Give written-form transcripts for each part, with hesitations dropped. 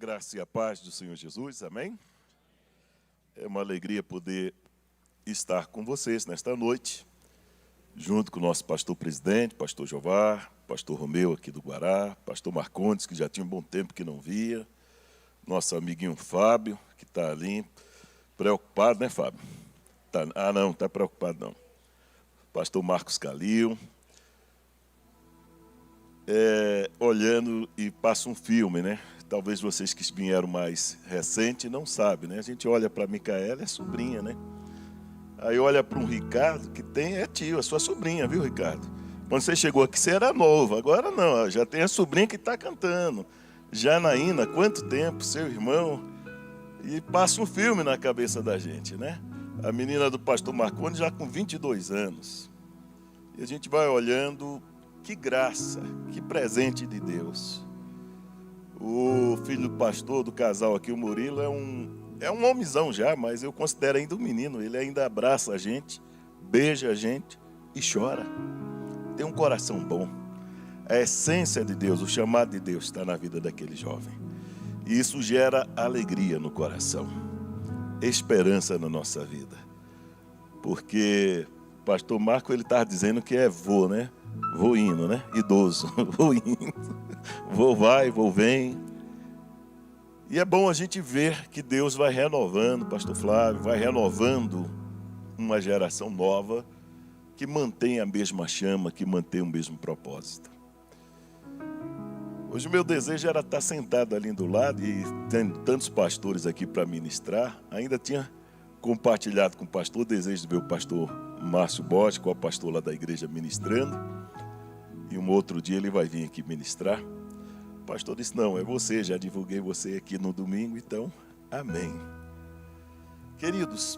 graça e a paz do Senhor Jesus, amém? É uma alegria poder estar com vocês nesta noite, junto com o nosso pastor presidente, pastor Jovar, pastor Romeu aqui do Guará, pastor Marcondes, que já tinha um bom tempo que não via, nosso amiguinho Fábio, que está ali, preocupado, né, Fábio? Não está preocupado não. Pastor Marcos Calil, olhando e passa um filme, né? Talvez vocês que vieram mais recente não sabem, né? A gente olha para a Micaela, é sobrinha, né? Aí olha para um Ricardo, que é tio, é sua sobrinha, viu, Ricardo? Quando você chegou aqui, você era novo, agora não, já tem a sobrinha que está cantando. Janaína, quanto tempo, seu irmão? E passa um filme na cabeça da gente, né? A menina do pastor Marcondes já com 22 anos. E a gente vai olhando, que graça, que presente de Deus. O filho do pastor, do casal aqui, o Murilo, é um homenzão já, mas eu considero ainda um menino. Ele ainda abraça a gente, beija a gente e chora. Tem um coração bom. A essência de Deus, o chamado de Deus está na vida daquele jovem. E isso gera alegria no coração, esperança na nossa vida. Porque o pastor Marco, ele estava dizendo que é vô, né? Vou indo, né? Idoso, vou indo. Vou vai, vou vem. E é bom a gente ver que Deus vai renovando, pastor Flávio, vai renovando uma geração nova que mantém a mesma chama, que mantém o mesmo propósito. Hoje o meu desejo era estar sentado ali do lado e tendo tantos pastores aqui para ministrar. Ainda tinha compartilhado com o pastor o desejo do meu pastor Márcio Bosch, que é o pastor lá da igreja ministrando. E um outro dia ele vai vir aqui ministrar. O pastor disse, não, é você, já divulguei você aqui no domingo, então, amém. Queridos,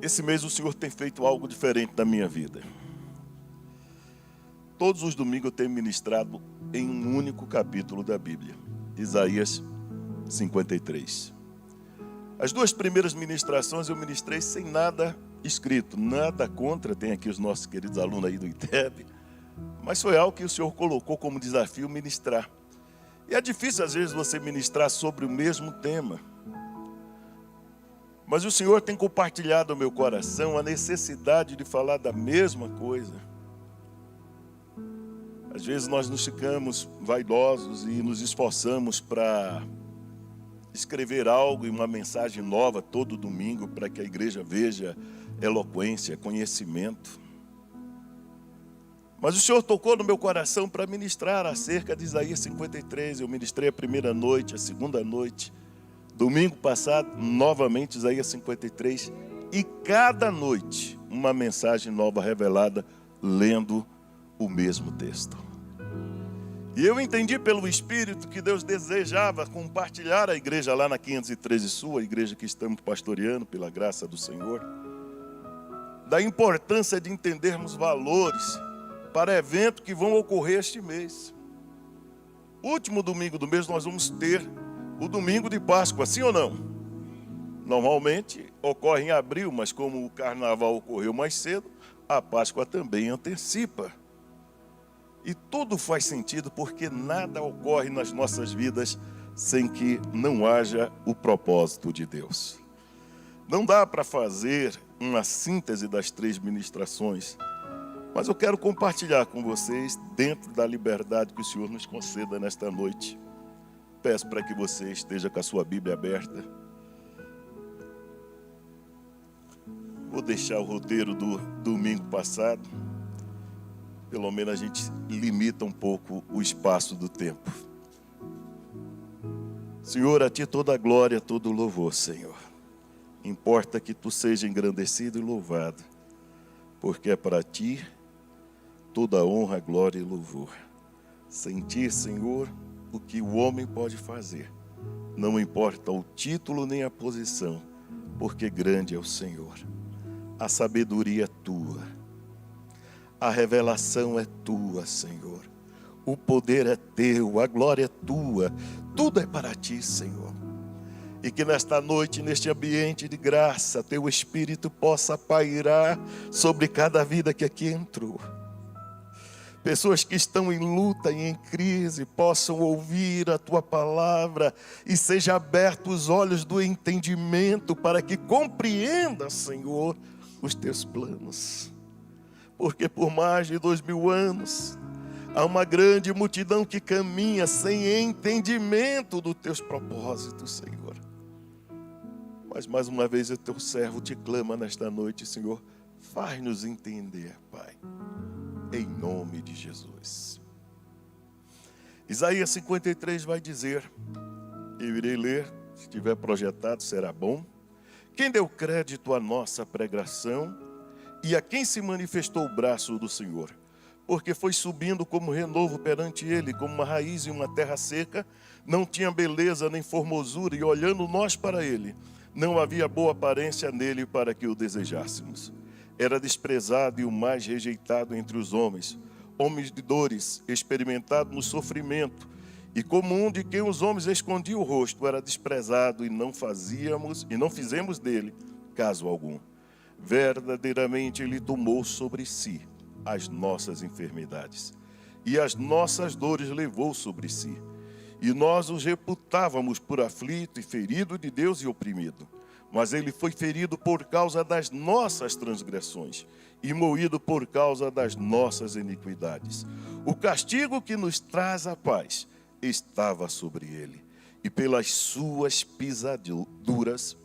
esse mês o Senhor tem feito algo diferente na minha vida. Todos os domingos eu tenho ministrado em um único capítulo da Bíblia, Isaías 53. As duas primeiras ministrações eu ministrei sem nada escrito, nada contra, tem aqui os nossos queridos alunos aí do ITEB, mas foi algo que o Senhor colocou como desafio ministrar. E é difícil às vezes você ministrar sobre o mesmo tema, mas o Senhor tem compartilhado ao meu coração a necessidade de falar da mesma coisa. Às vezes nós nos ficamos vaidosos e nos esforçamos para escrever algo e uma mensagem nova todo domingo para que a igreja veja eloquência, conhecimento. Mas o Senhor tocou no meu coração para ministrar acerca de Isaías 53. Eu ministrei a primeira noite, a segunda noite. Domingo passado, novamente Isaías 53. E cada noite, uma mensagem nova revelada, lendo o mesmo texto. E eu entendi pelo Espírito que Deus desejava compartilhar a igreja lá na 513 Sul, a igreja que estamos pastoreando pela graça do Senhor, da importância de entendermos valores para eventos que vão ocorrer este mês. Último domingo do mês nós vamos ter o domingo de Páscoa, sim ou não? Normalmente ocorre em abril, mas como o carnaval ocorreu mais cedo, a Páscoa também antecipa. E tudo faz sentido porque nada ocorre nas nossas vidas sem que não haja o propósito de Deus. Não dá para fazer uma síntese das três ministrações, mas eu quero compartilhar com vocês dentro da liberdade que o Senhor nos conceda nesta noite. Peço para que você esteja com a sua Bíblia aberta. Vou deixar o roteiro do domingo passado. Pelo menos a gente limita um pouco o espaço do tempo. Senhor, a Ti toda a glória, todo o louvor, Senhor. Importa que Tu seja engrandecido e louvado, porque é para Ti toda a honra, glória e louvor. Sem Ti, Senhor, o que o homem pode fazer, não importa o título nem a posição, porque grande é o Senhor. A sabedoria é Tua. A revelação é Tua, Senhor. O poder é Teu, a glória é Tua. Tudo é para Ti, Senhor. E que nesta noite, neste ambiente de graça, Teu Espírito possa pairar sobre cada vida que aqui entrou. Pessoas que estão em luta e em crise possam ouvir a tua palavra e seja abertos os olhos do entendimento para que compreenda, Senhor, os teus planos. Porque por mais de 2000 anos, há uma grande multidão que caminha sem entendimento dos teus propósitos, Senhor. Mas mais uma vez o teu servo te clama nesta noite, Senhor. Faz-nos entender, Pai. Em nome de Jesus. Isaías 53 vai dizer, eu irei ler, se estiver projetado será bom. Quem deu crédito à nossa pregação e a quem se manifestou o braço do Senhor? Porque foi subindo como renovo perante ele, como uma raiz em uma terra seca, não tinha beleza nem formosura, e olhando nós para ele, não havia boa aparência nele para que o desejássemos. Era desprezado e o mais rejeitado entre os homens, homens de dores, experimentado no sofrimento, e como um de quem os homens escondiam o rosto, era desprezado e não fizemos dele caso algum. Verdadeiramente ele tomou sobre si as nossas enfermidades, e as nossas dores levou sobre si. E nós os reputávamos por aflito e ferido de Deus e oprimido. Mas ele foi ferido por causa das nossas transgressões e moído por causa das nossas iniquidades. O castigo que nos traz a paz estava sobre ele, e pelas suas pisaduras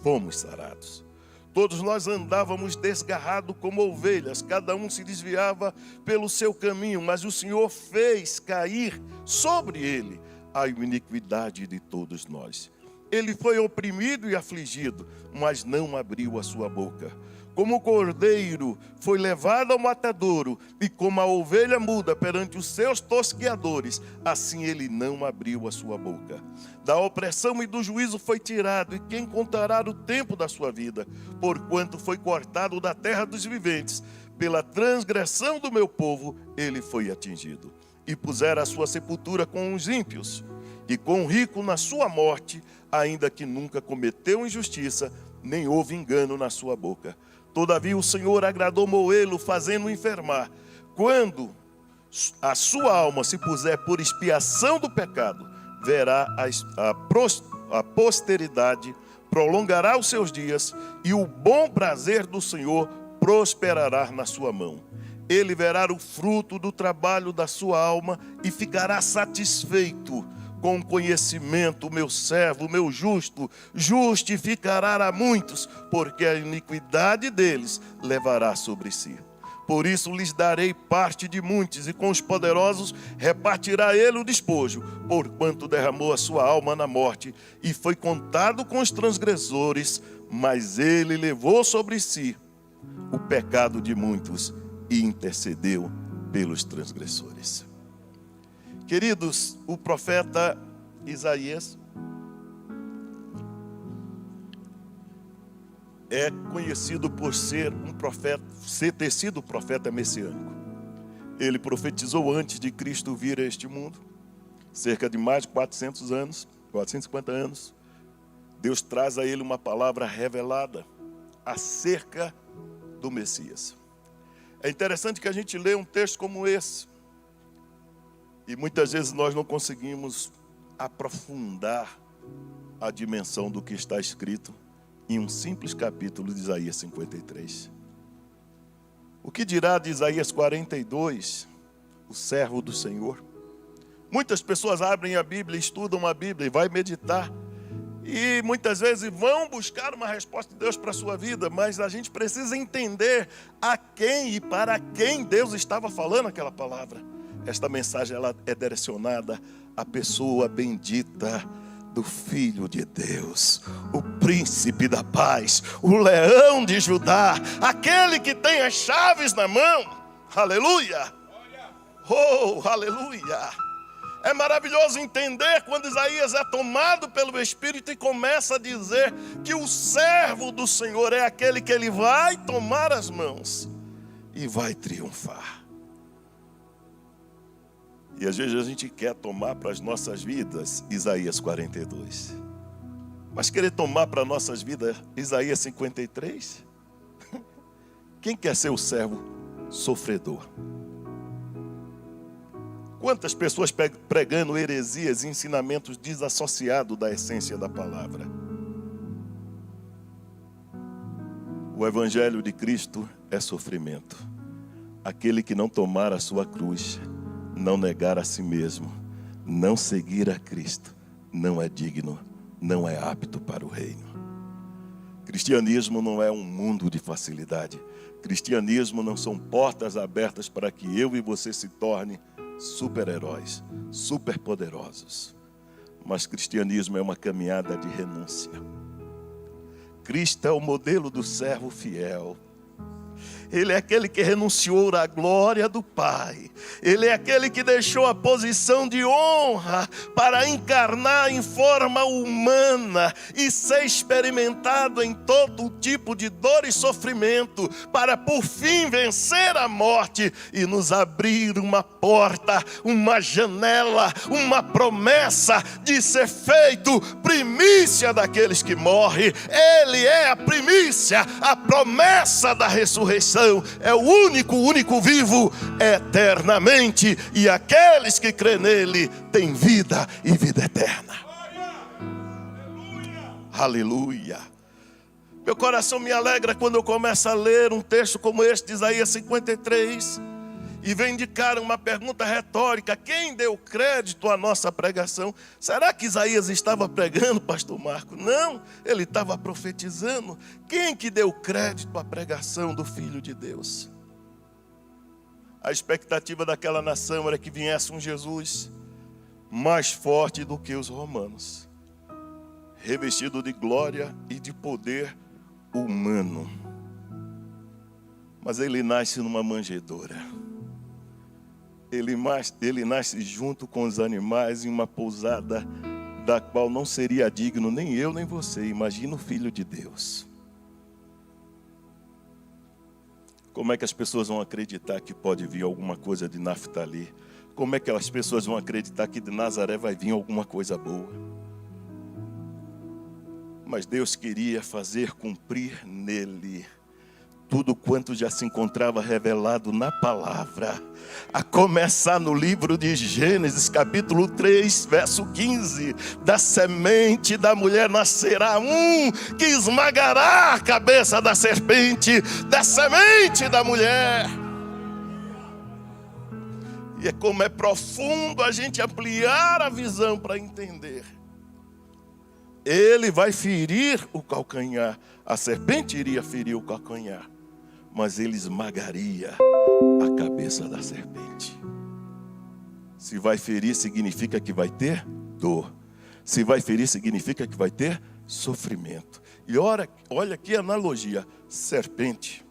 fomos sarados. Todos nós andávamos desgarrados como ovelhas, cada um se desviava pelo seu caminho, mas o Senhor fez cair sobre ele a iniquidade de todos nós. Ele foi oprimido e afligido, mas não abriu a sua boca. Como o cordeiro foi levado ao matadouro, e como a ovelha muda perante os seus tosqueadores, assim ele não abriu a sua boca. Da opressão e do juízo foi tirado, e quem contará o tempo da sua vida? Porquanto foi cortado da terra dos viventes, pela transgressão do meu povo ele foi atingido. E puseram a sua sepultura com os ímpios, e com o rico na sua morte, ainda que nunca cometeu injustiça, nem houve engano na sua boca. Todavia o Senhor agradou moê-lo, fazendo-o enfermar. Quando a sua alma se puser por expiação do pecado, verá a posteridade, prolongará os seus dias, e o bom prazer do Senhor prosperará na sua mão. Ele verá o fruto do trabalho da sua alma e ficará satisfeito. Com conhecimento, o meu servo, o meu justo, justificará a muitos, porque a iniquidade deles levará sobre si. Por isso lhes darei parte de muitos, e com os poderosos repartirá ele o despojo, porquanto derramou a sua alma na morte, e foi contado com os transgressores, mas ele levou sobre si o pecado de muitos e intercedeu pelos transgressores. Queridos, o profeta Isaías é conhecido por ter sido profeta messiânico. Ele profetizou antes de Cristo vir a este mundo, cerca de mais de 450 anos. Deus traz a ele uma palavra revelada acerca do Messias. É interessante que a gente lê um texto como esse, e muitas vezes nós não conseguimos aprofundar a dimensão do que está escrito em um simples capítulo de Isaías 53. O que dirá de Isaías 42, o servo do Senhor? Muitas pessoas abrem a Bíblia, estudam a Bíblia e vai meditar. E muitas vezes vão buscar uma resposta de Deus para a sua vida, mas a gente precisa entender a quem e para quem Deus estava falando aquela palavra. Esta mensagem ela é direcionada à pessoa bendita do Filho de Deus, o príncipe da paz, o leão de Judá, aquele que tem as chaves na mão. Aleluia! Oh, aleluia! É maravilhoso entender quando Isaías é tomado pelo Espírito e começa a dizer que o servo do Senhor é aquele que ele vai tomar as mãos e vai triunfar. E às vezes a gente quer tomar para as nossas vidas Isaías 42. Mas querer tomar para as nossas vidas Isaías 53? Quem quer ser o servo sofredor? Quantas pessoas pregando heresias e ensinamentos desassociados da essência da palavra? O Evangelho de Cristo é sofrimento. Aquele que não tomar a sua cruz, não negar a si mesmo, não seguir a Cristo, não é digno, não é apto para o reino. Cristianismo não é um mundo de facilidade. Cristianismo não são portas abertas para que eu e você se torne super-heróis, superpoderosos. Mas cristianismo é uma caminhada de renúncia. Cristo é o modelo do servo fiel. Ele é aquele que renunciou à glória do Pai. Ele é aquele que deixou a posição de honra para encarnar em forma humana e ser experimentado em todo tipo de dor e sofrimento, para por fim vencer a morte e nos abrir uma porta, uma janela, uma promessa de ser feito primícia daqueles que morrem. Ele é a primícia, a promessa da ressurreição. É o único vivo eternamente, e aqueles que crêem nele têm vida e vida eterna. Aleluia. Meu coração me alegra quando eu começo a ler um texto como este de Isaías 53 e vem de cara uma pergunta retórica: quem deu crédito à nossa pregação? Será que Isaías estava pregando, pastor Marco? Não, ele estava profetizando. Quem que deu crédito à pregação do Filho de Deus? A expectativa daquela nação era que viesse um Jesus mais forte do que os romanos, revestido de glória e de poder humano. Mas ele nasce numa manjedoura. Ele nasce junto com os animais em uma pousada da qual não seria digno nem eu nem você. Imagina o Filho de Deus. Como é que as pessoas vão acreditar que pode vir alguma coisa de Naftali? Como é que as pessoas vão acreditar que de Nazaré vai vir alguma coisa boa? Mas Deus queria fazer cumprir nele tudo quanto já se encontrava revelado na palavra, a começar no livro de Gênesis, capítulo 3, verso 15. Da semente da mulher nascerá um que esmagará a cabeça da serpente, da semente da mulher. E é como é profundo a gente ampliar a visão para entender. Ele vai ferir o calcanhar, a serpente iria ferir o calcanhar, mas ele esmagaria a cabeça da serpente. Se vai ferir, significa que vai ter dor. Se vai ferir, significa que vai ter sofrimento. E olha aqui a analogia: serpente,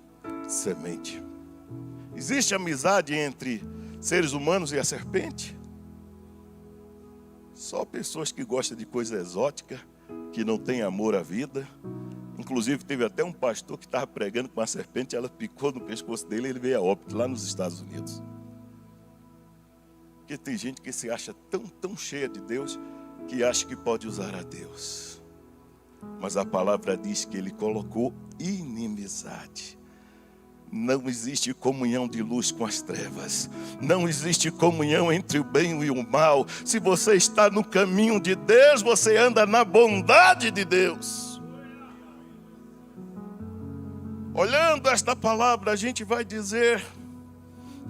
semente. Existe amizade entre seres humanos e a serpente? Só pessoas que gostam de coisa exótica, que não têm amor à vida. Inclusive, teve até um pastor que estava pregando com uma serpente, ela picou no pescoço dele e ele veio a óbito lá nos Estados Unidos. Porque tem gente que se acha tão cheia de Deus, que acha que pode usar a Deus. Mas a palavra diz que ele colocou inimizade. Não existe comunhão de luz com as trevas. Não existe comunhão entre o bem e o mal. Se você está no caminho de Deus, você anda na bondade de Deus. Olhando esta palavra, a gente vai dizer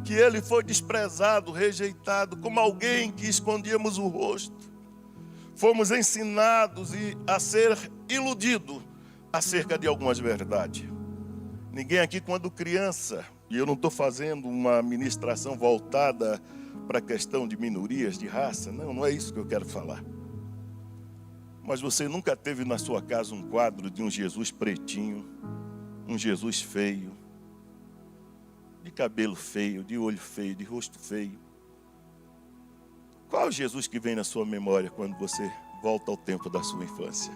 que ele foi desprezado, rejeitado, como alguém que escondíamos o rosto. Fomos ensinados a ser iludidos acerca de algumas verdades. Ninguém aqui, quando criança, e eu não estou fazendo uma ministração voltada para a questão de minorias, de raça, não é isso que eu quero falar. Mas você nunca teve na sua casa um quadro de um Jesus pretinho, um Jesus feio, de cabelo feio, de olho feio, de rosto feio? Qual é o Jesus que vem na sua memória quando você volta ao tempo da sua infância?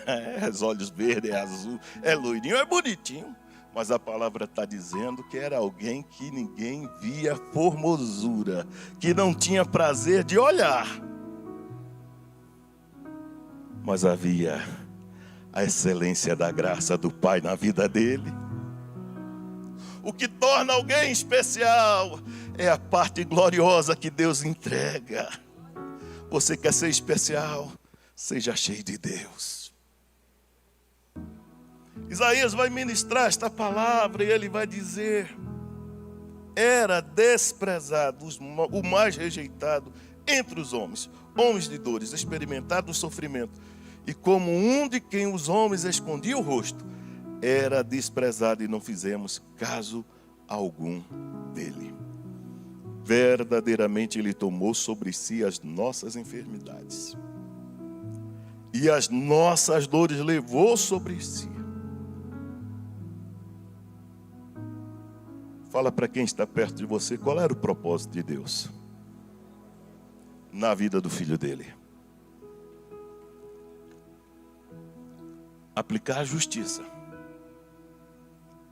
É os olhos verdes, é azul, é loirinho, é bonitinho. Mas a palavra está dizendo que era alguém que ninguém via formosura, que não tinha prazer de olhar. Mas havia a excelência da graça do Pai na vida dele. O que torna alguém especial É a parte gloriosa que Deus entrega. Você quer ser especial? Seja cheio de Deus. Isaías vai ministrar esta palavra e ele vai dizer: era desprezado, o mais rejeitado entre os homens, homens de dores, experimentado o sofrimento, e como um de quem os homens escondiam o rosto, era desprezado e não fizemos caso algum dele. Verdadeiramente ele tomou sobre si as nossas enfermidades e as nossas dores levou sobre si. Fala para quem está perto de você, qual era o propósito de Deus na vida do filho dele? Aplicar a justiça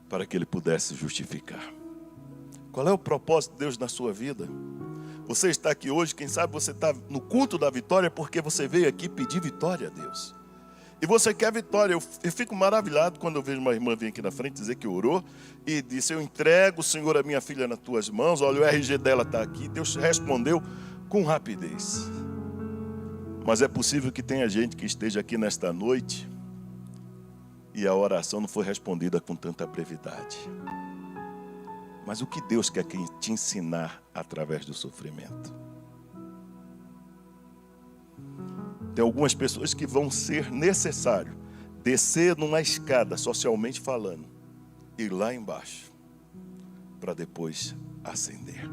para que ele pudesse justificar. Qual é o propósito de Deus na sua vida? Você está aqui hoje, quem sabe você está no culto da vitória porque você veio aqui pedir vitória a Deus. E você quer vitória. Eu fico maravilhado quando eu vejo uma irmã vir aqui na frente dizer que orou e disse: eu entrego, Senhor, a minha filha nas tuas mãos. Olha, o RG dela está aqui. Deus respondeu com rapidez. Mas é possível que tenha gente que esteja aqui nesta noite e a oração não foi respondida com tanta brevidade. Mas o que Deus quer te ensinar através do sofrimento? Tem algumas pessoas que vão ser necessário descer numa escada, socialmente falando, ir lá embaixo, para depois ascender.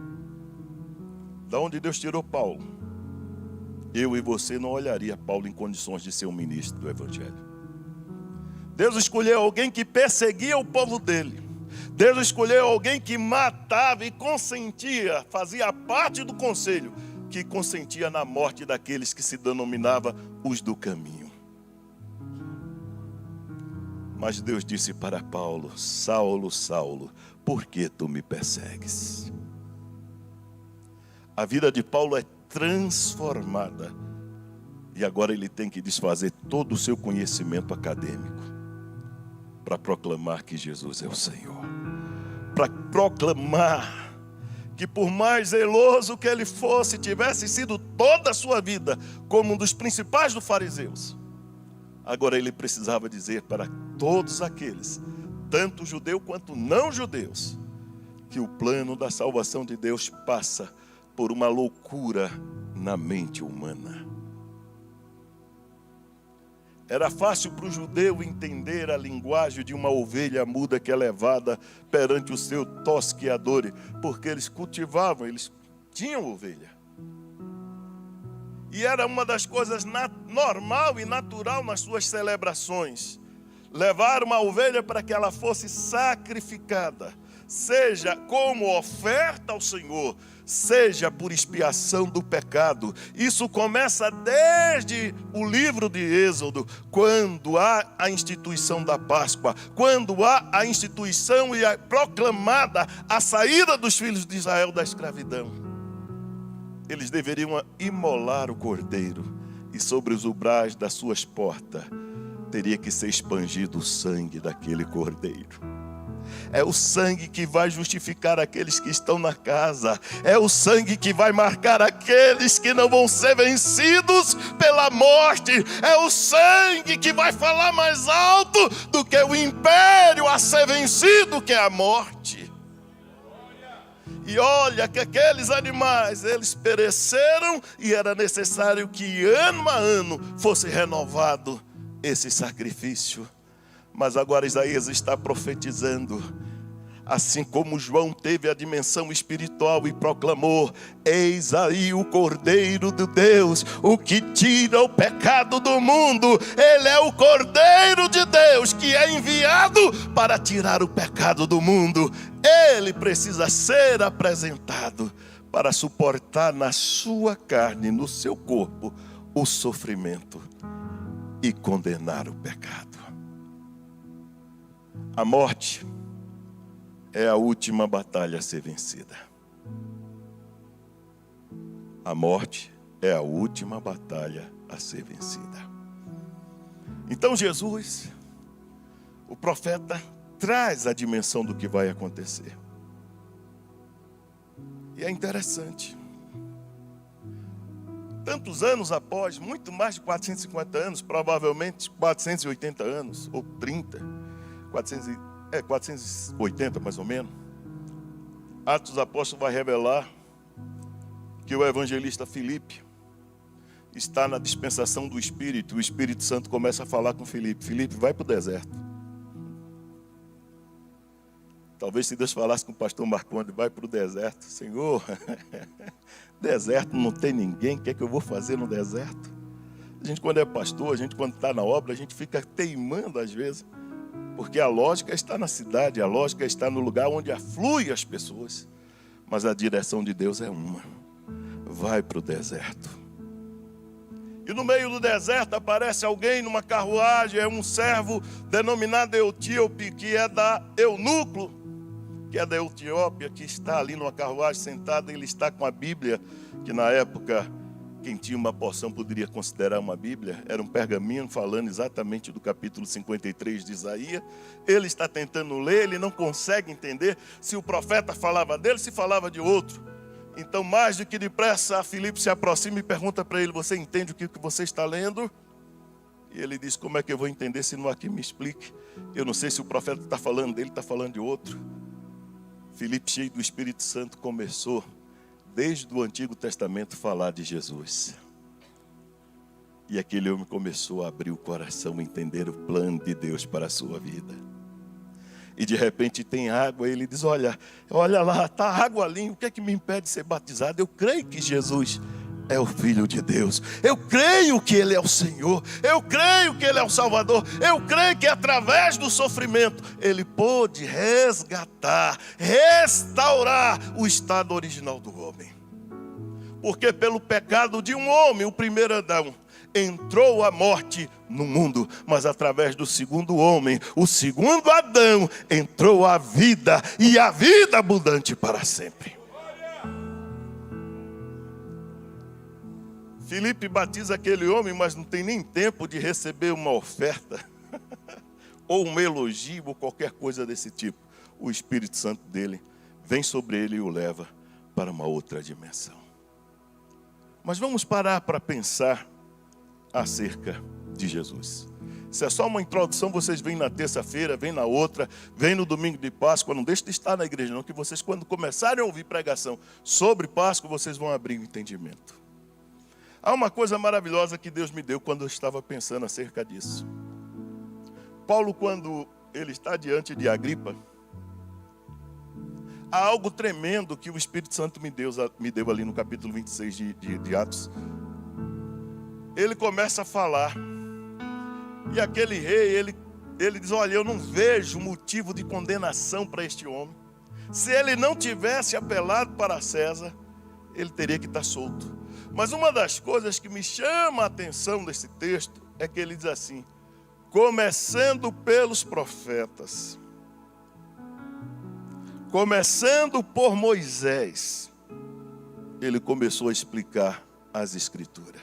Da onde Deus tirou Paulo? Eu e você não olharia Paulo em condições de ser um ministro do Evangelho. Deus escolheu alguém que perseguia o povo dele. Deus escolheu alguém que matava e consentia, fazia parte do conselho, que consentia na morte daqueles que se denominava os do caminho. Mas Deus disse para Paulo: Saulo, Saulo, por que tu me persegues? A vida de Paulo é transformada. E agora ele tem que desfazer todo o seu conhecimento acadêmico para proclamar que Jesus é o Senhor. Para proclamar que por mais zeloso que ele fosse, tivesse sido toda a sua vida como um dos principais dos fariseus, agora ele precisava dizer para todos aqueles, tanto judeu quanto não judeus, que o plano da salvação de Deus passa por uma loucura na mente humana. Era fácil para o judeu entender a linguagem de uma ovelha muda que é levada perante o seu tosqueador, porque eles cultivavam, eles tinham ovelha. E era uma das coisas normal e natural nas suas celebrações. Levar uma ovelha para que ela fosse sacrificada, seja como oferta ao Senhor, seja por expiação do pecado. Isso começa desde o livro de Êxodo, quando há a instituição da Páscoa, quando há a instituição e a proclamada a saída dos filhos de Israel da escravidão. Eles deveriam imolar o cordeiro, e sobre os umbrais das suas portas teria que ser expandido o sangue daquele cordeiro. É o sangue que vai justificar aqueles que estão na casa. É o sangue que vai marcar aqueles que não vão ser vencidos pela morte. É o sangue que vai falar mais alto do que o império a ser vencido, que é a morte. E olha que aqueles animais, eles pereceram e era necessário que ano a ano fosse renovado esse sacrifício. Mas agora Isaías está profetizando, assim como João teve a dimensão espiritual e proclamou: eis aí o Cordeiro de Deus, o que tira o pecado do mundo. Ele é o Cordeiro de Deus que é enviado para tirar o pecado do mundo. Ele precisa ser apresentado para suportar na sua carne, no seu corpo, o sofrimento e condenar o pecado. A morte é a última batalha a ser vencida. A morte é a última batalha a ser vencida. Então Jesus, o profeta, traz a dimensão do que vai acontecer. E é interessante. Tantos anos após, muito mais de 450 anos, provavelmente 480 anos, ou 30, 480 mais ou menos, Atos dos Apóstolos vai revelar que o evangelista Filipe está na dispensação do Espírito. O Espírito Santo começa a falar com Filipe. Filipe, vai para o deserto. Talvez se Deus falasse com o pastor Marcondes, vai para o deserto. Senhor, deserto não tem ninguém, o que é que eu vou fazer no deserto? A gente quando é pastor, a gente quando está na obra, a gente fica teimando às vezes. Porque a lógica está na cidade, a lógica está no lugar onde aflui as pessoas. Mas a direção de Deus é uma. Vai para o deserto. E no meio do deserto aparece alguém numa carruagem, é um servo denominado Etíope, que é da Eunuco, que é da Etiópia, que está ali numa carruagem sentado. Ele está com a Bíblia, que na época quem tinha uma porção poderia considerar uma Bíblia. Era um pergaminho falando exatamente do capítulo 53 de Isaías. Ele está tentando ler, ele não consegue entender se o profeta falava dele, se falava de outro. Então, mais do que depressa, Filipe se aproxima e pergunta para ele: você entende o que você está lendo? E ele diz: como é que eu vou entender se não aqui me explique? Eu não sei se o profeta está falando dele, está falando de outro. Filipe, cheio do Espírito Santo, começou, desde o Antigo Testamento, a falar de Jesus. E aquele homem começou a abrir o coração, a entender o plano de Deus para a sua vida. E de repente tem água, e ele diz: olha lá, está água ali, o que é que me impede de ser batizado? Eu creio que Jesus é o Filho de Deus. Eu creio que Ele é o Senhor. Eu creio que Ele é o Salvador. Eu creio que através do sofrimento Ele pôde resgatar, restaurar o estado original do homem. Porque pelo pecado de um homem, o primeiro Adão, entrou a morte no mundo, mas através do segundo homem, o segundo Adão, entrou a vida, e a vida abundante para sempre. Filipe batiza aquele homem, mas não tem nem tempo de receber uma oferta, ou um elogio, ou qualquer coisa desse tipo. O Espírito Santo dele vem sobre ele e o leva para uma outra dimensão. Mas vamos parar para pensar acerca de Jesus. Se é só uma introdução, vocês vêm na terça-feira, vêm na outra, vêm no domingo de Páscoa. Não deixe de estar na igreja não, que vocês, quando começarem a ouvir pregação sobre Páscoa, vocês vão abrir o entendimento. Há uma coisa maravilhosa que Deus me deu quando eu estava pensando acerca disso. Paulo, quando ele está diante de Agripa, há algo tremendo que o Espírito Santo me deu ali no capítulo 26 de Atos. Ele começa a falar, e aquele rei, ele diz: olha, eu não vejo motivo de condenação para este homem. Se ele não tivesse apelado para César, ele teria que estar solto. Mas uma das coisas que me chama a atenção desse texto é que ele diz assim: começando pelos profetas, começando por Moisés, ele começou a explicar as Escrituras.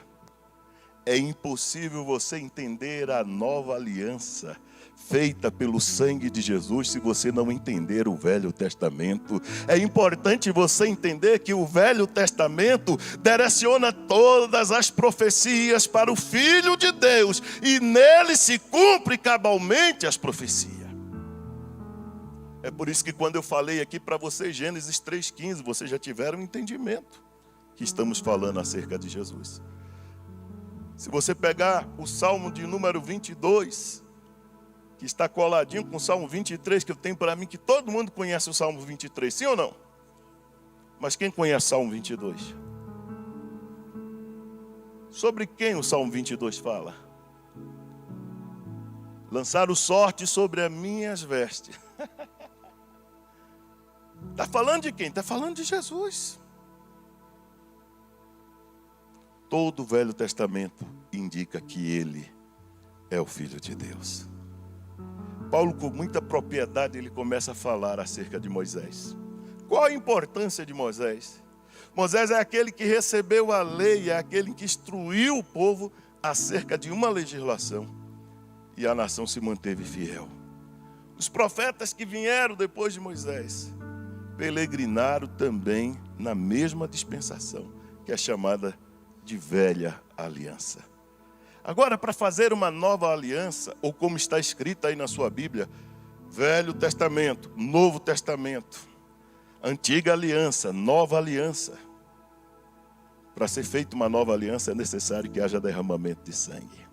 É impossível você entender a nova aliança feita pelo sangue de Jesus se você não entender o Velho Testamento. É importante você entender que o Velho Testamento direciona todas as profecias para o Filho de Deus, e nele se cumpre cabalmente as profecias. É por isso que quando eu falei aqui para vocês Gênesis 3,15, vocês já tiveram entendimento que estamos falando acerca de Jesus. Se você pegar o Salmo de número 22, que está coladinho com o Salmo 23, que eu tenho para mim, que todo mundo conhece o Salmo 23, sim ou não? Mas quem conhece o Salmo 22? Sobre quem o Salmo 22 fala? Lançaram sorte sobre as minhas vestes. Está falando de quem? Está falando de Jesus. Todo o Velho Testamento indica que Ele é o Filho de Deus. Paulo, com muita propriedade, ele começa a falar acerca de Moisés. Qual a importância de Moisés? Moisés é aquele que recebeu a lei, é aquele que instruiu o povo acerca de uma legislação, e a nação se manteve fiel. Os profetas que vieram depois de Moisés peregrinaram também na mesma dispensação, que é chamada de velha aliança. Agora, para fazer uma nova aliança, ou como está escrito aí na sua Bíblia, Velho Testamento, Novo Testamento, Antiga Aliança, Nova Aliança. Para ser feita uma nova aliança é necessário que haja derramamento de sangue.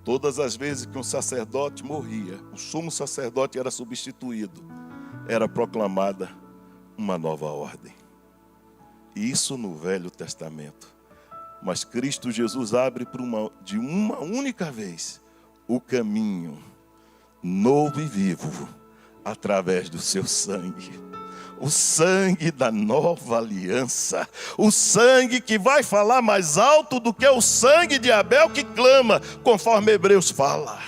Todas as vezes que um sacerdote morria, o sumo sacerdote era substituído, era proclamada uma nova ordem. Isso no Velho Testamento. Mas Cristo Jesus abre de uma única vez o caminho novo e vivo através do seu sangue. O sangue da nova aliança. O sangue que vai falar mais alto do que o sangue de Abel que clama, conforme Hebreus fala.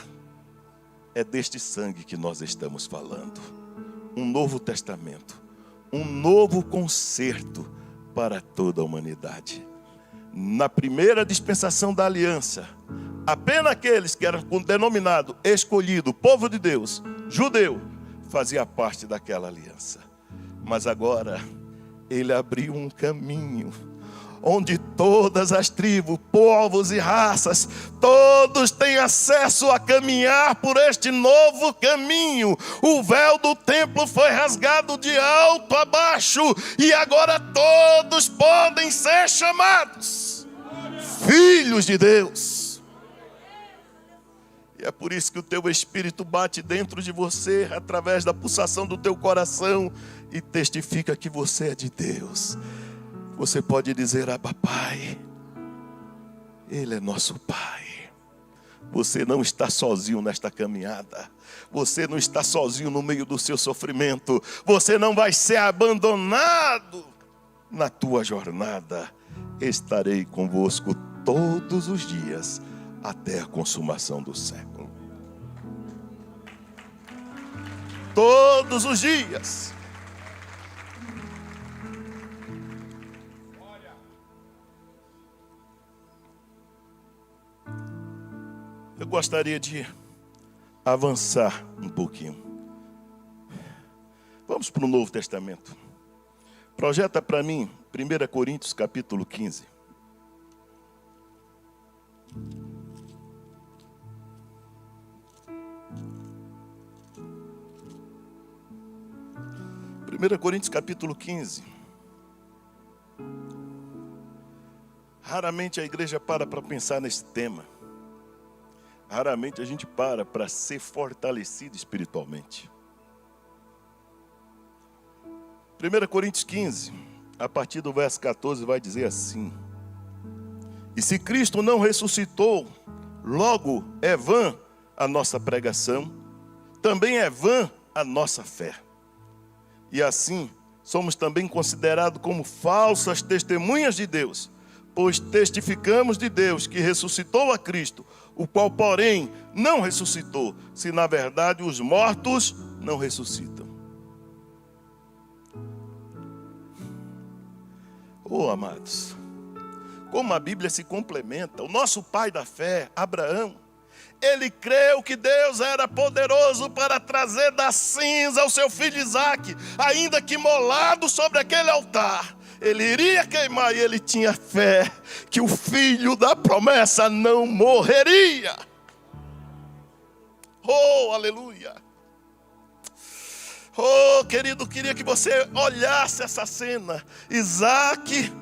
É deste sangue que nós estamos falando. Um novo testamento. Um novo concerto para toda a humanidade. Na primeira dispensação da aliança, apenas aqueles que eram denominados escolhido, povo de Deus, judeu, fazia parte daquela aliança. Mas agora, ele abriu um caminho, onde todas as tribos, povos e raças, todos têm acesso a caminhar por este novo caminho. O véu do templo foi rasgado de alto a baixo, e agora todos podem ser chamados filhos de Deus. E é por isso que o teu espírito bate dentro de você, através da pulsação do teu coração, e testifica que você é de Deus. Você pode dizer: Abba, Pai. Ele é nosso Pai. Você não está sozinho nesta caminhada. Você não está sozinho no meio do seu sofrimento. Você não vai ser abandonado na tua jornada. Estarei convosco todos os dias, até a consumação do século. Todos os dias. Eu gostaria de avançar um pouquinho. Vamos para o Novo Testamento. Projeta para mim 1 Coríntios capítulo 15. Primeira Coríntios capítulo 15. Raramente a igreja para pensar nesse tema. Raramente a gente para ser fortalecido espiritualmente. 1 Coríntios 15, a partir do verso 14, vai dizer assim: E se Cristo não ressuscitou, logo é vã a nossa pregação, também é vã a nossa fé. E assim, somos também considerados como falsas testemunhas de Deus, pois testificamos de Deus que ressuscitou a Cristo, o qual, porém, não ressuscitou, se na verdade os mortos não ressuscitam. Oh, amados, como a Bíblia se complementa. O nosso pai da fé, Abraão, ele creu que Deus era poderoso para trazer da cinza o seu filho Isaque, ainda que imolado sobre aquele altar. Ele iria queimar, e ele tinha fé que o filho da promessa não morreria. Oh, aleluia. Oh, querido, queria que você olhasse essa cena. Isaque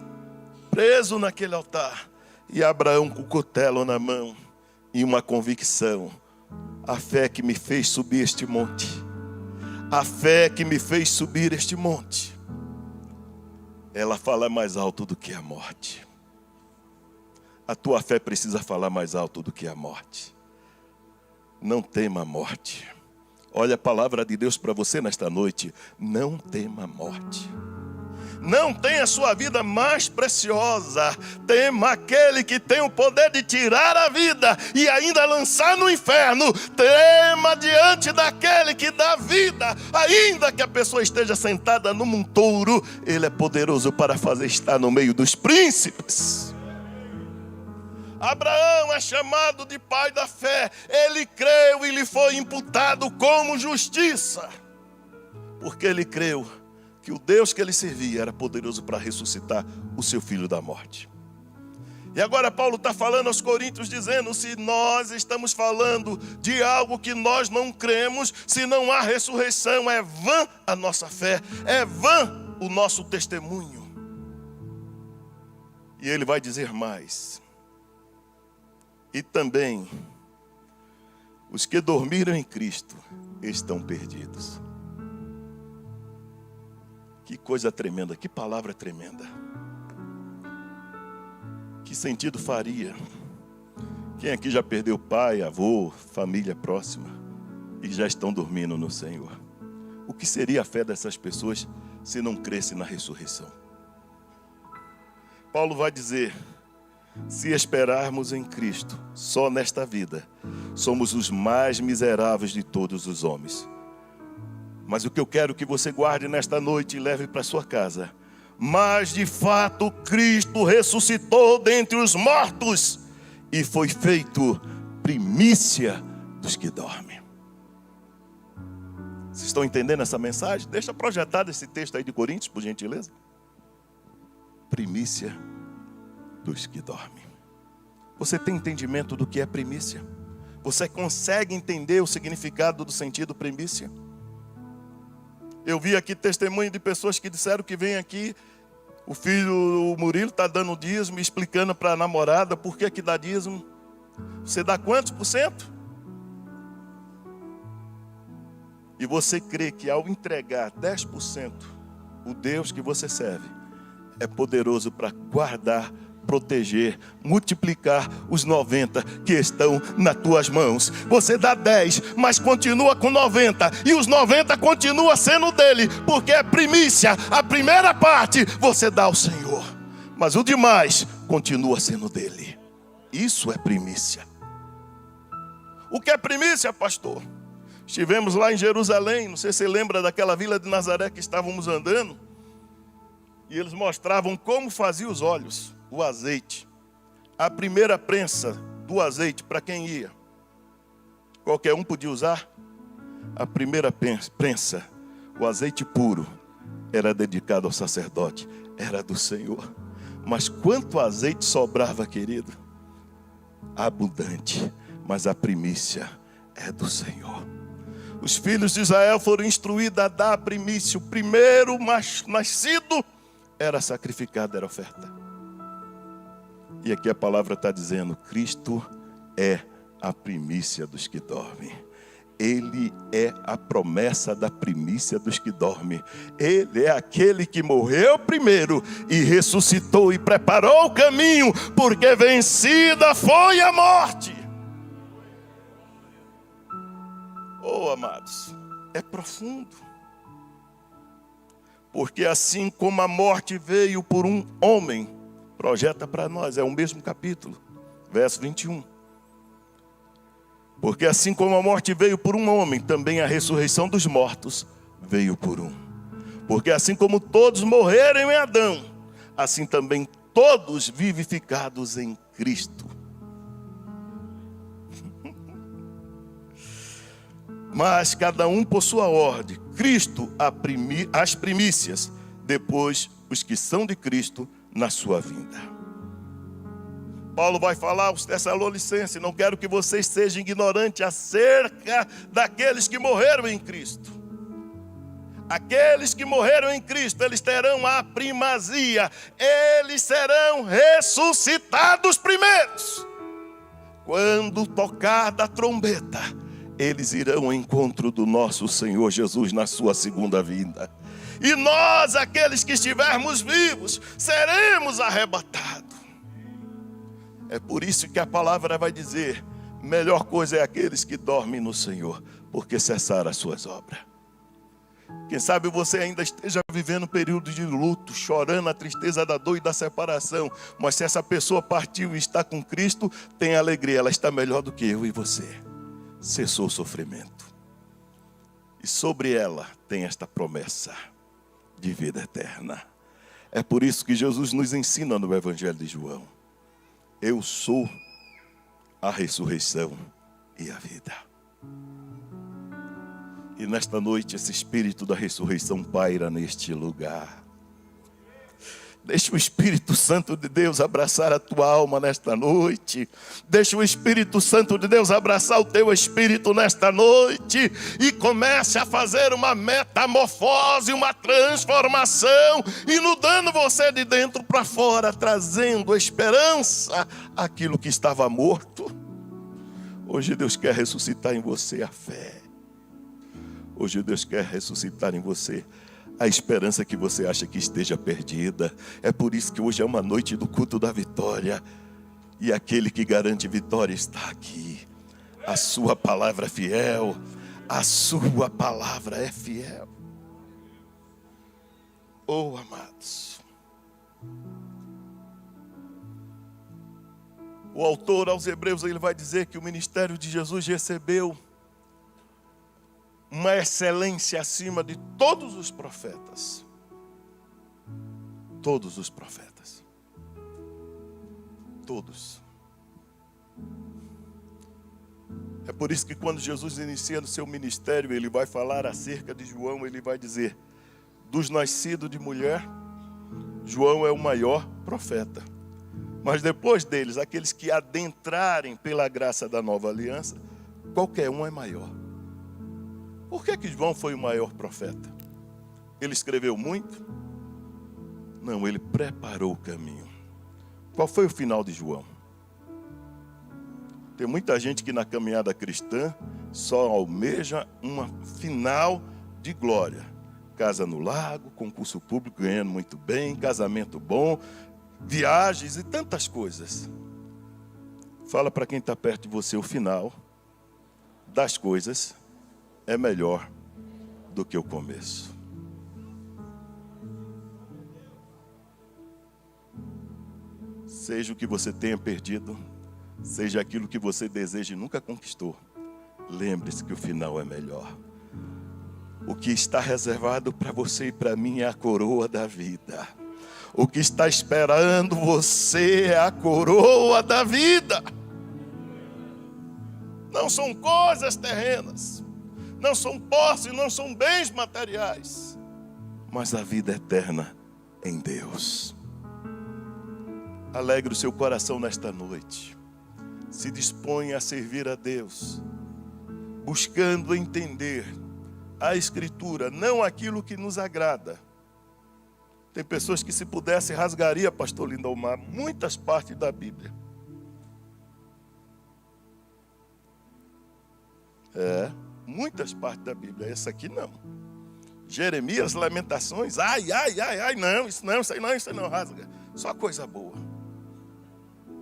preso naquele altar, e Abraão com o cutelo na mão, e uma convicção: a fé que me fez subir este monte, a fé que me fez subir este monte, ela fala mais alto do que a morte. A tua fé precisa falar mais alto do que a morte. Não tema a morte. Olha a palavra de Deus para você nesta noite. Não tema a morte. Não tenha a sua vida mais preciosa. Tema aquele que tem o poder de tirar a vida e ainda lançar no inferno. Tema diante daquele que dá vida, ainda que a pessoa esteja sentada num montouro. Ele é poderoso para fazer estar no meio dos príncipes. Abraão é chamado de pai da fé. Ele creu e lhe foi imputado como justiça, porque ele creu que o Deus que ele servia era poderoso para ressuscitar o seu filho da morte. E agora Paulo está falando aos Coríntios, dizendo: se nós estamos falando de algo que nós não cremos, se não há ressurreição, é vã a nossa fé, é vã o nosso testemunho. E ele vai dizer mais: e também os que dormiram em Cristo estão perdidos. Que coisa tremenda, que palavra tremenda. Que sentido faria? Quem aqui já perdeu pai, avô, família próxima e já estão dormindo no Senhor? O que seria a fé dessas pessoas se não cresce na ressurreição? Paulo vai dizer: se esperarmos em Cristo só nesta vida, somos os mais miseráveis de todos os homens. Mas o que eu quero que você guarde nesta noite e leve para sua casa: mas de fato Cristo ressuscitou dentre os mortos e foi feito primícia dos que dormem. Vocês estão entendendo essa mensagem? Deixa projetado esse texto aí de Coríntios, por gentileza. Primícia dos que dormem. Você tem entendimento do que é primícia? Você consegue entender o significado do sentido primícia? Eu vi aqui testemunho de pessoas que disseram que vem aqui, o filho, o Murilo, está dando dízimo, explicando para a namorada por que dá dízimo. Você dá quantos por cento? E você crê que ao entregar 10%, o Deus que você serve é poderoso para guardar, proteger, multiplicar os 90 que estão nas tuas mãos. Você dá 10, mas continua com 90, e os 90 continua sendo dele, porque é primícia. A primeira parte você dá ao Senhor, mas o demais continua sendo dele. Isso é primícia. O que é primícia, pastor? Estivemos lá em Jerusalém, não sei se você lembra daquela vila de Nazaré que estávamos andando, e eles mostravam como fazia os óleos, o azeite. A primeira prensa do azeite, para quem ia? Qualquer um podia usar? A primeira prensa, o azeite puro, era dedicado ao sacerdote, era do Senhor. Mas quanto azeite sobrava, querido? Abundante, mas a primícia é do Senhor. Os filhos de Israel foram instruídos a dar a primícia. O primeiro nascido era sacrificado, era oferta. E aqui a palavra está dizendo: Cristo é a primícia dos que dormem. Ele é a promessa da primícia dos que dormem. Ele é aquele que morreu primeiro e ressuscitou e preparou o caminho, porque vencida foi a morte. Oh, amados, é profundo. Porque assim como a morte veio por um homem, projeta para nós, é o mesmo capítulo, verso 21. Porque assim como a morte veio por um homem, também a ressurreição dos mortos veio por um. Porque assim como todos morreram em Adão, assim também todos vivificados em Cristo. Mas cada um por sua ordem. Cristo as primícias, depois os que são de Cristo na sua vinda. Paulo vai falar aos Tessalonicenses: não quero que vocês sejam ignorantes acerca daqueles que morreram em Cristo. Aqueles que morreram em Cristo, eles terão a primazia, eles serão ressuscitados primeiros. Quando tocar da trombeta, eles irão ao encontro do nosso Senhor Jesus na sua segunda vinda. E nós, aqueles que estivermos vivos, seremos arrebatados. É por isso que a palavra vai dizer: melhor coisa é aqueles que dormem no Senhor, porque cessaram as suas obras. Quem sabe você ainda esteja vivendo um período de luto, chorando a tristeza da dor e da separação. Mas se essa pessoa partiu e está com Cristo, tem alegria, ela está melhor do que eu e você. Cessou o sofrimento. E sobre ela tem esta promessa de vida eterna. É por isso que Jesus nos ensina no Evangelho de João: eu sou a ressurreição e a vida. E nesta noite esse Espírito da ressurreição paira neste lugar. Deixa o Espírito Santo de Deus abraçar a tua alma nesta noite. Deixa o Espírito Santo de Deus abraçar o teu espírito nesta noite. E comece a fazer uma metamorfose, uma transformação, inundando você de dentro para fora, trazendo esperança àquilo que estava morto. Hoje Deus quer ressuscitar em você a fé. Hoje Deus quer ressuscitar em você a esperança que você acha que esteja perdida. É por isso que hoje é uma noite do culto da vitória. E aquele que garante vitória está aqui. A sua palavra é fiel. A sua palavra é fiel. Oh, amados. O autor aos Hebreus, ele vai dizer que o ministério de Jesus recebeu uma excelência acima de todos os profetas. Todos os profetas. Todos. É por isso que quando Jesus inicia no seu ministério, ele vai falar acerca de João, ele vai dizer: dos nascidos de mulher, João é o maior profeta. Mas depois deles, aqueles que adentrarem pela graça da nova aliança, qualquer um é maior. Por que João foi o maior profeta? Ele escreveu muito? Não, ele preparou o caminho. Qual foi o final de João? Tem muita gente que na caminhada cristã só almeja uma final de glória. Casa no lago, concurso público ganhando muito bem, casamento bom, viagens e tantas coisas. Fala para quem está perto de você, o final das coisas é melhor do que o começo. Seja o que você tenha perdido, seja aquilo que você deseja e nunca conquistou, lembre-se que o final é melhor. O que está reservado para você e para mim é a coroa da vida. O que está esperando você é a coroa da vida. Não são coisas terrenas, não são posses, não são bens materiais, mas a vida eterna em Deus. Alegre o seu coração nesta noite. Se disponha a servir a Deus, buscando entender a Escritura, não aquilo que nos agrada. Tem pessoas que, se pudesse, rasgaria, pastor Lindomar, muitas partes da Bíblia. Muitas partes da Bíblia. Essa aqui não. Jeremias, Lamentações, não, isso aí não rasga. Só coisa boa.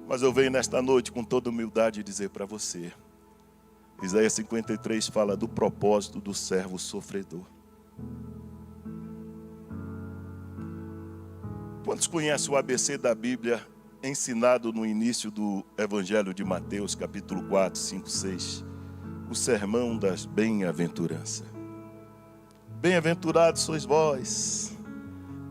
Mas eu venho nesta noite com toda humildade dizer para você, Isaías 53 fala do propósito do servo sofredor. Quantos conhecem o ABC da Bíblia ensinado no início do Evangelho de Mateus, capítulo 4, 5, 6? O sermão das bem-aventuranças. Bem-aventurados sois vós.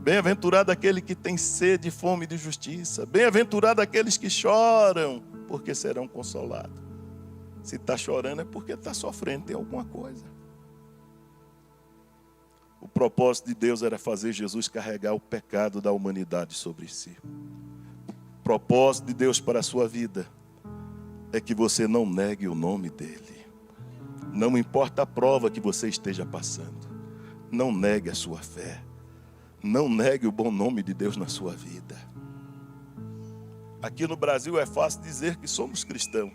Bem-aventurado aquele que tem sede e fome de justiça. Bem-aventurado aqueles que choram, porque serão consolados. Se está chorando é porque está sofrendo, tem alguma coisa. O propósito de Deus era fazer Jesus carregar o pecado da humanidade sobre si. O propósito de Deus para a sua vida é que você não negue o nome dele. Não importa a prova que você esteja passando. Não negue a sua fé. Não negue o bom nome de Deus na sua vida. Aqui no Brasil é fácil dizer que somos cristãos.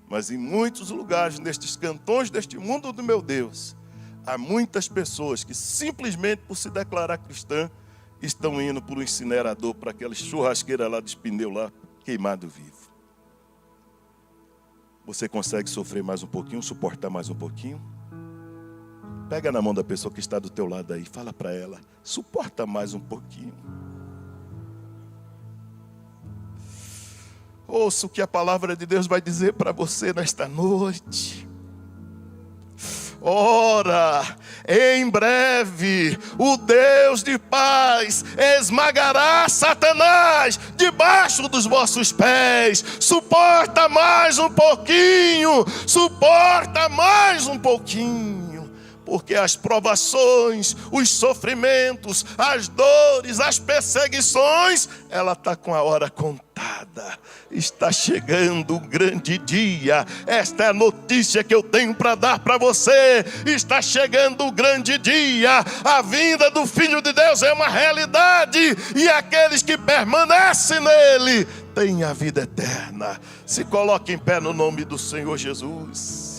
Mas em muitos lugares, nestes cantões deste mundo do meu Deus, há muitas pessoas que simplesmente por se declarar cristã, estão indo para o incinerador, para aquela churrasqueira lá dos pneus lá, queimado vivo. Você consegue sofrer mais um pouquinho, suportar mais um pouquinho? Pega na mão da pessoa que está do teu lado aí, fala para ela, suporta mais um pouquinho. Ouça o que a palavra de Deus vai dizer para você nesta noite. Ora, em breve, o Deus de paz esmagará Satanás debaixo dos vossos pés. Suporta mais um pouquinho, suporta mais um pouquinho. porque as provações, os sofrimentos, as dores, as perseguições, ela está com a hora contada. Está chegando um grande dia. Esta é a notícia que eu tenho para dar para você. Está chegando o grande dia. A vinda do Filho de Deus é uma realidade, e aqueles que permanecem nele têm a vida eterna. Se coloque em pé no nome do Senhor Jesus.